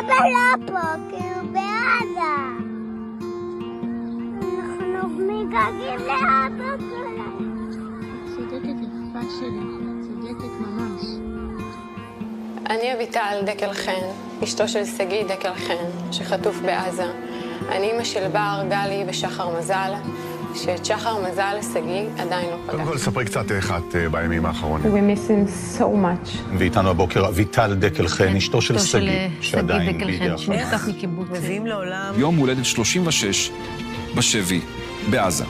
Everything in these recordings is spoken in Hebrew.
אבא לא פה, כי הוא בעזה. אנחנו מתגעגעים לאבא שלנו. צודקת יפה שלי, צודקת ממש. אני אביטל דקל חן, אשתו של שגיא דקל חן, שחטוף בעזה. אני אמא של בר, גלי ושחר מזל, שאת שחר מזל שגיא עדיין לא פגש. קודם כל, ספרי קצת איך את בימים האחרונים. We're missing so much. ואיתנו הבוקר אביטל דקל חן, אשתו של שגיא, שעדיין בידי החמאס. שנחטף מקיבוץ. מביאים לעולם יום הולדת 36 בשבי, בעזה.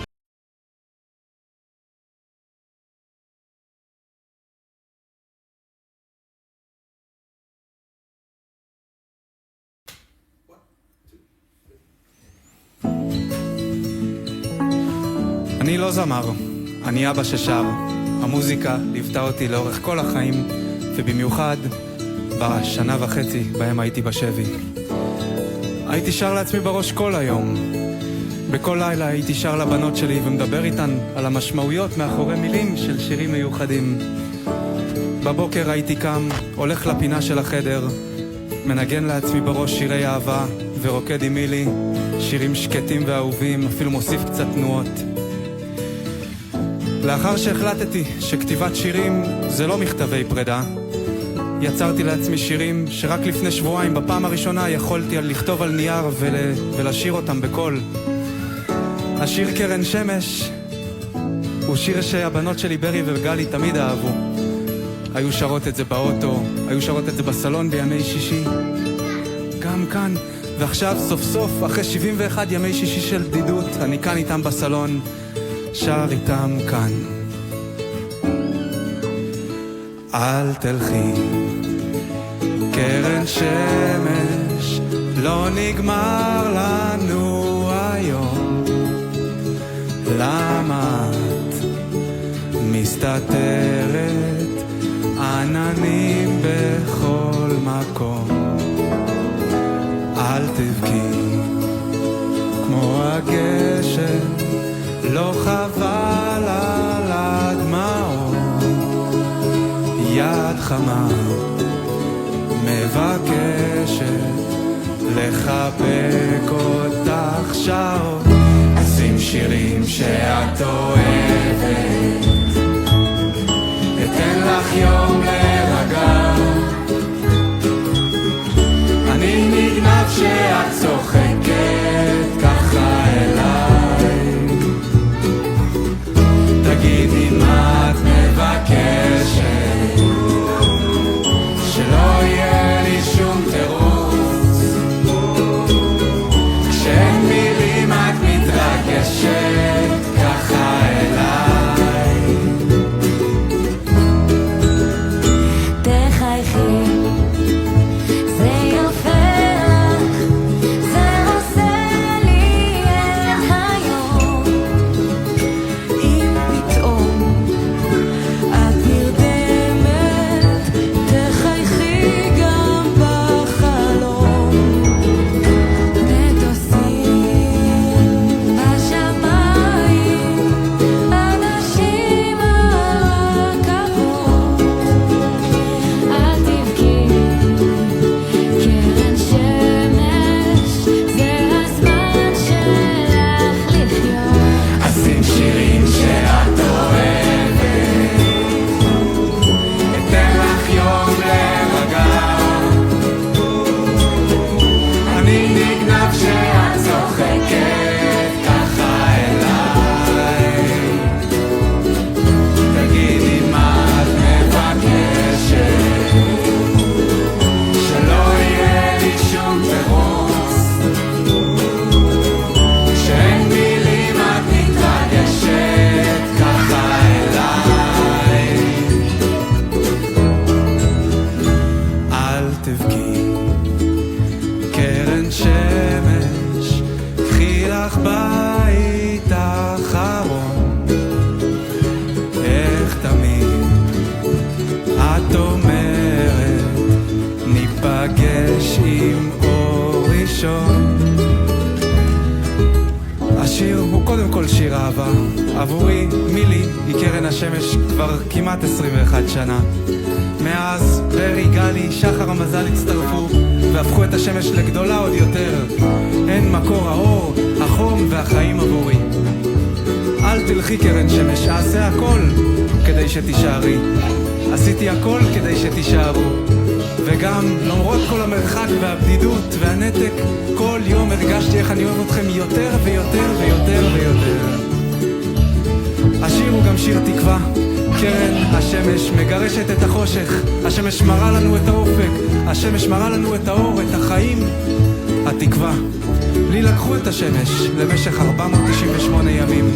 אני לא זמר, אני אבא ששר. המוזיקה ליוותה אותי לאורך כל החיים, ובמיוחד בשנה וחצי בהם הייתי בשבי. הייתי שר לעצמי בראש כל היום. בכל לילה הייתי שר לבנות שלי ומדבר איתן על המשמעויות מאחורי מילים של שירים מיוחדים. בבוקר הייתי קם, הולך לפינה של החדר, מנגן לעצמי בראש שירי אהבה ורוקד עם מילי, שירים שקטים ואהובים, אפילו מוסיף קצת תנועות. לאחר שהחלטתי שכתיבת שירים זה לא מכתבי פרידה, יצרתי לעצמי שירים שרק לפני שבועיים בפעם הראשונה יכולתי לכתוב על נייר ולשיר אותם בקול. השיר קרן שמש הוא שיר שהבנות שלי ברי וגלי תמיד אהבו. היו שרות את זה באוטו, היו שרות את זה בסלון בימי שישי, גם כאן. ועכשיו סוף סוף אחרי 71 ימי שישי של בדידות אני כאן איתם בסלון, שר איתם כאן. אל תלכי קרן שמש, לא נגמר לנו היום. למה את מסתתרת עננים בכל מקום? אל תבכי כמו הגשם, לא חבל על הדמעות. יד חמה מבקשת לחבק אותך שעות. שים שירים שאת אוהבת, אתן לך יום לרגע. אני נגנב שאת צוחקת ככה אליי. תגידי מה את מבקשת, שלא יהיה לי שום תירוץ. כשאין מילים את מתרגשת ככה אליי. תחייכי, זה יפה לך, זה עושה לי את היום. אם פתאום את נרדמת, תחייכי גם בחלום. מטוסים בשמיים, אנשים על רכבות. אל תבכי קרן שמש, זה הזמן שלך לחיות. אשים שירים שאת אוהבת, אתן לך יום לרגע. אני נגנב שאת צוחקת ככה אליי. תגידי מה את מבקשת, שלא יהיה לי שום תירוץ. כשאין מילים את מתרגשת ככה אליי. אל תבכי קרן שמש, קחי לך בית אחרון. איך תמיד את אומרת, ניפגש עם אור ראשון. השיר הוא קודם כל שיר אהבה. עבורי מילי היא קרן השמש כבר כמעט 21 שנה. מאז ברי, גלי, שחר המזל הצטרפו והפכו את השמש לגדולה עוד יותר. הן מקור האור, החום והחיים עבורי. אל תלכי קרן שמש, אעשה הכל כדי שתישארי. עשיתי הכל כדי שתישארו. וגם למרות כל המרחק והבדידות והנתק, כל יום הרגשתי איך אני אוהב אתכם יותר ויותר ויותר ויותר. השיר הוא גם שיר תקווה. קרן השמש מגרשת את החושך, השמש מראה לנו את האופק, השמש מראה לנו את האור, את החיים, התקווה. לי לקחו את השמש למשך 498 ימים,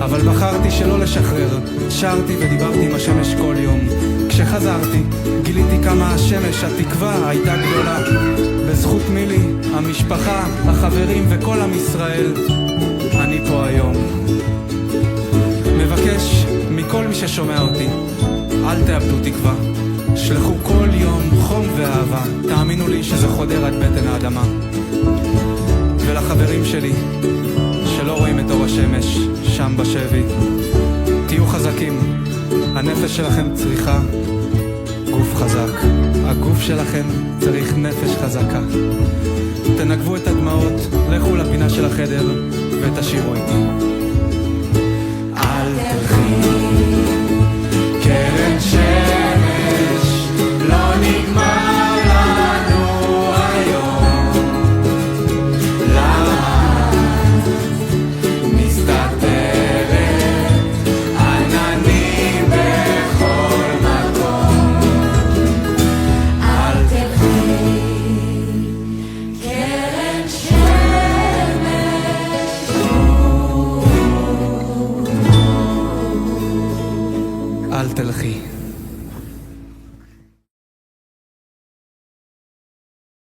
אבל בחרתי שלא לשחרר. שרתי ודיברתי עם השמש כל יום. כשחזרתי גיליתי כמה השמש, התקווה, הייתה גדולה. בזכות מילי, המשפחה, החברים וכל עם ישראל, אני פה היום. מבקש מכל מי ששומע אותי, אל תאבדו תקווה. שלחו כל יום חום ואהבה, תאמינו לי שזה חודר עד בטן האדמה. ולחברים שלי שלא רואים את אור השמש שם בשבי, תהיו חזקים. הנפש שלכם צריכה גוף חזק, הגוף שלכם צריך נפש חזקה. תנגבו את הדמעות, לכו לפינה של החדר ותשירו איתי.